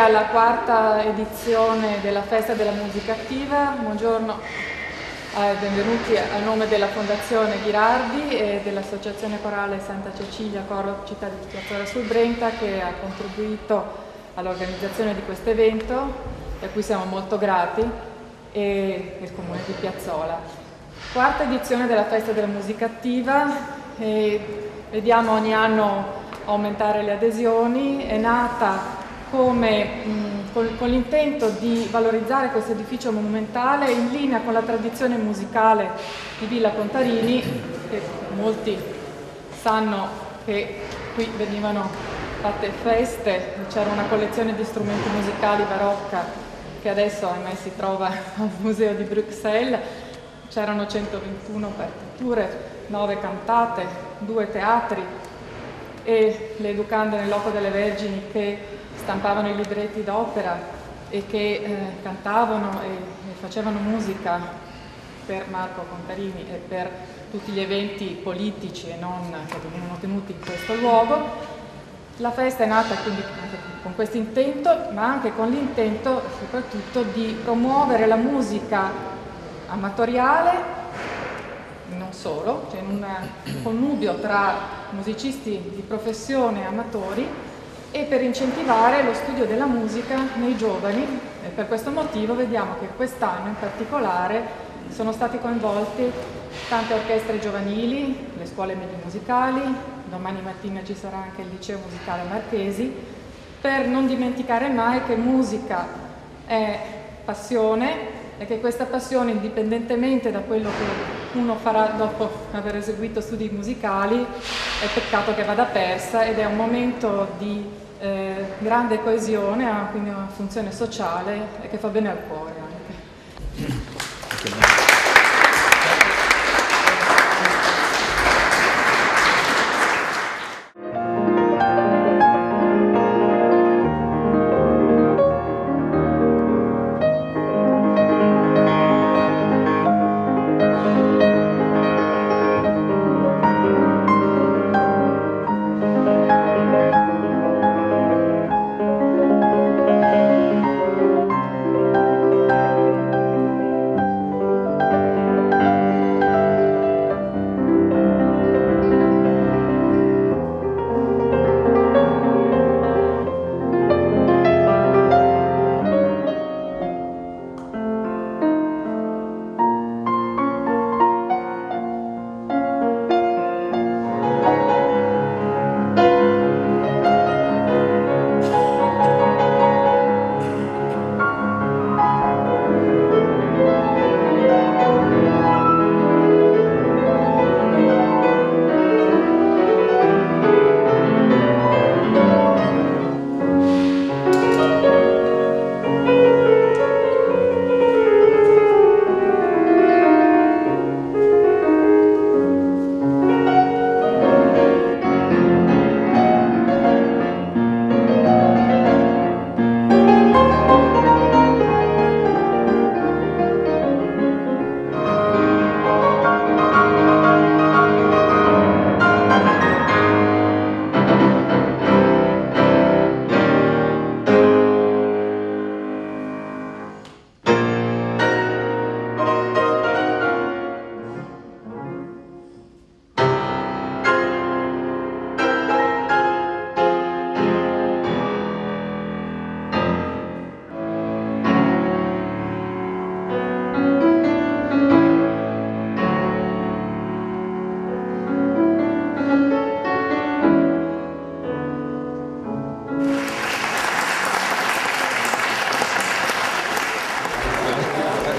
alla quarta edizione della Festa della Musica Attiva. Buongiorno, benvenuti a nome della Fondazione Ghirardi e dell'Associazione Corale Santa Cecilia Coro Città di Piazzola sul Brenta, che ha contribuito all'organizzazione di questo evento, a cui siamo molto grati, e il Comune di Piazzola. Quarta edizione della Festa della Musica Attiva, e vediamo ogni anno aumentare le adesioni. È nata con l'intento di valorizzare questo edificio monumentale in linea con la tradizione musicale di Villa Contarini, che molti sanno che qui venivano fatte feste, c'era una collezione di strumenti musicali barocca che adesso ahimè si trova al Museo di Bruxelles. C'erano 121 partiture, 9 cantate, 2 teatri e le educande nel Loco delle Vergini che stampavano i libretti d'opera e che cantavano e facevano musica per Marco Contarini e per tutti gli eventi politici e non che venivano tenuti in questo luogo. La festa è nata quindi con questo intento, ma anche con l'intento soprattutto di promuovere la musica amatoriale, non solo, cioè in un connubio tra musicisti di professione e amatori, e per incentivare lo studio della musica nei giovani. E per questo motivo vediamo che quest'anno in particolare sono stati coinvolti tante orchestre giovanili, le scuole medie musicali, domani mattina ci sarà anche il liceo musicale Marchesi, per non dimenticare mai che musica è passione e che questa passione, indipendentemente da quello che uno farà dopo aver eseguito studi musicali, è peccato che vada persa, ed è un momento di grande coesione, ha quindi una funzione sociale e che fa bene al cuore anche.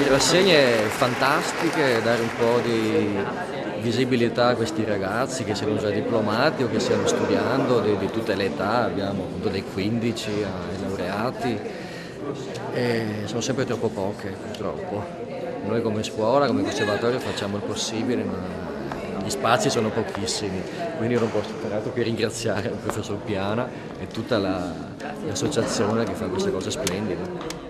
Rassegne fantastiche, dare un po' di visibilità a questi ragazzi che siano già diplomati o che stiano studiando di tutte le età, abbiamo appunto dai 15 ai laureati, e sono sempre troppo poche purtroppo. Noi come scuola, come conservatorio facciamo il possibile, ma gli spazi sono pochissimi, quindi non posso fare altro che ringraziare il professor Piana e tutta l'associazione che fa queste cose splendide.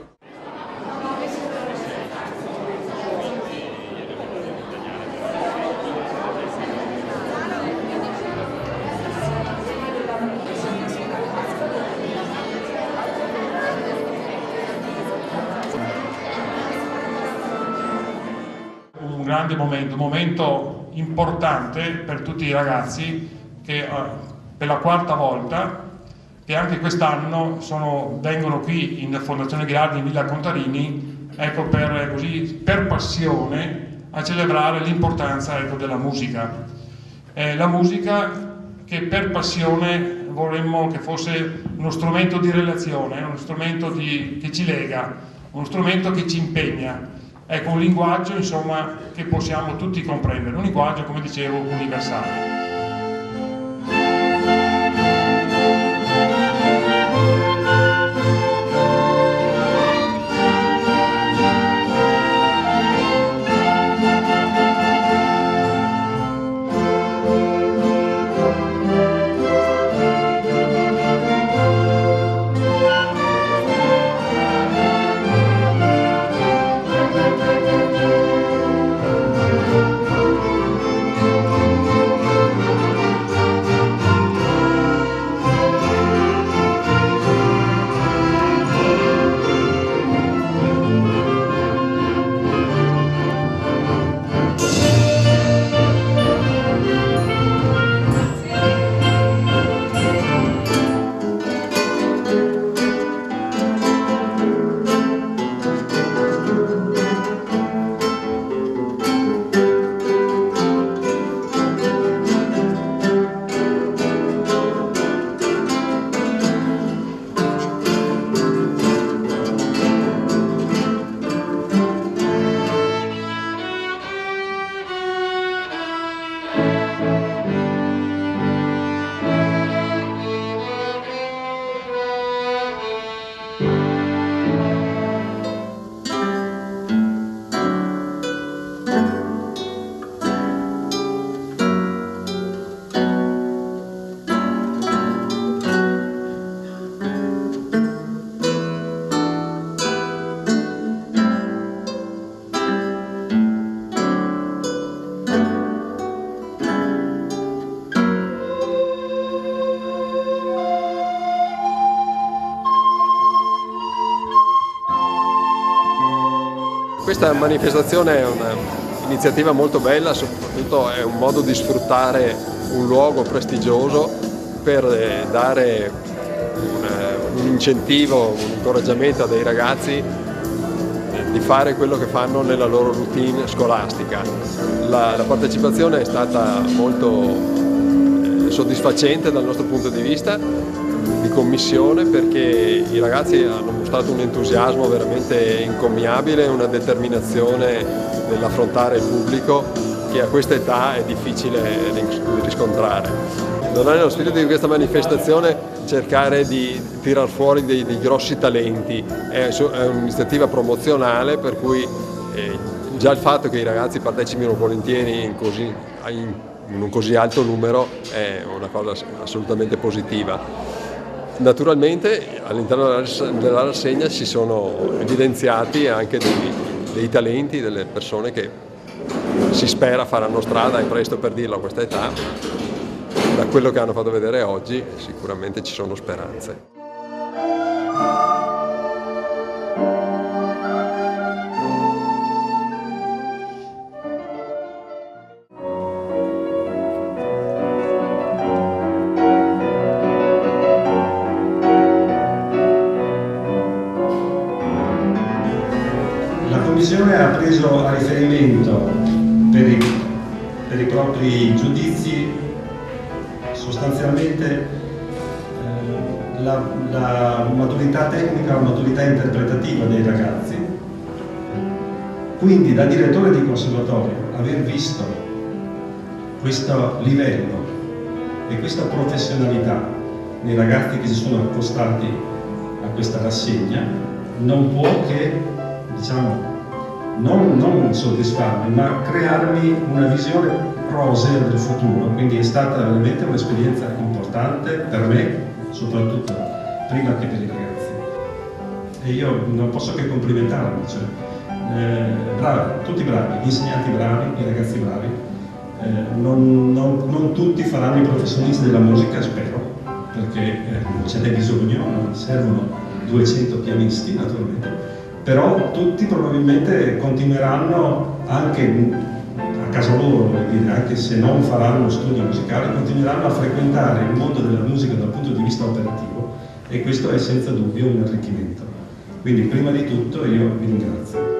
un grande momento, un momento importante per tutti i ragazzi che per la quarta volta, che anche quest'anno vengono qui in Fondazione Ghilardi in Villa Contarini, ecco, per passione a celebrare l'importanza, ecco, della musica. La musica che per passione vorremmo che fosse uno strumento di relazione, uno strumento che ci lega, uno strumento che ci impegna. Ecco, un linguaggio, insomma, che possiamo tutti comprendere, un linguaggio, come dicevo, universale. Questa manifestazione è un'iniziativa molto bella, soprattutto è un modo di sfruttare un luogo prestigioso per dare un incentivo, un incoraggiamento a dei ragazzi di fare quello che fanno nella loro routine scolastica. La partecipazione è stata molto soddisfacente dal nostro punto di vista di commissione, perché i ragazzi hanno mostrato un entusiasmo veramente incommiabile, una determinazione nell'affrontare il pubblico che a questa età è difficile riscontrare. Non è nello spirito di questa manifestazione cercare di tirar fuori dei grossi talenti, è un'iniziativa promozionale, per cui già il fatto che i ragazzi partecipino volentieri in un così alto numero è una cosa assolutamente positiva. Naturalmente all'interno della rassegna si sono evidenziati anche dei talenti, delle persone che si spera faranno strada, è presto per dirlo a questa età. Da quello che hanno fatto vedere oggi sicuramente ci sono speranze. La Commissione ha preso a riferimento per i propri giudizi sostanzialmente la maturità tecnica, la maturità interpretativa dei ragazzi. Quindi da direttore di conservatorio aver visto questo livello e questa professionalità nei ragazzi che si sono accostati a questa rassegna non può che, diciamo, non soddisfarmi, ma crearmi una visione rosea del futuro. Quindi è stata veramente un'esperienza importante per me, soprattutto prima che per i ragazzi. E io non posso che complimentarmi, cioè, bravi, tutti bravi, gli insegnanti bravi, i ragazzi bravi. Non tutti faranno i professionisti della musica, spero, perché non ce n'è bisogno, servono 200 pianisti naturalmente. Però tutti probabilmente continueranno anche casa loro, voglio dire, anche se non faranno studi musicali, continueranno a frequentare il mondo della musica dal punto di vista operativo, e questo è senza dubbio un arricchimento. Quindi prima di tutto io vi ringrazio.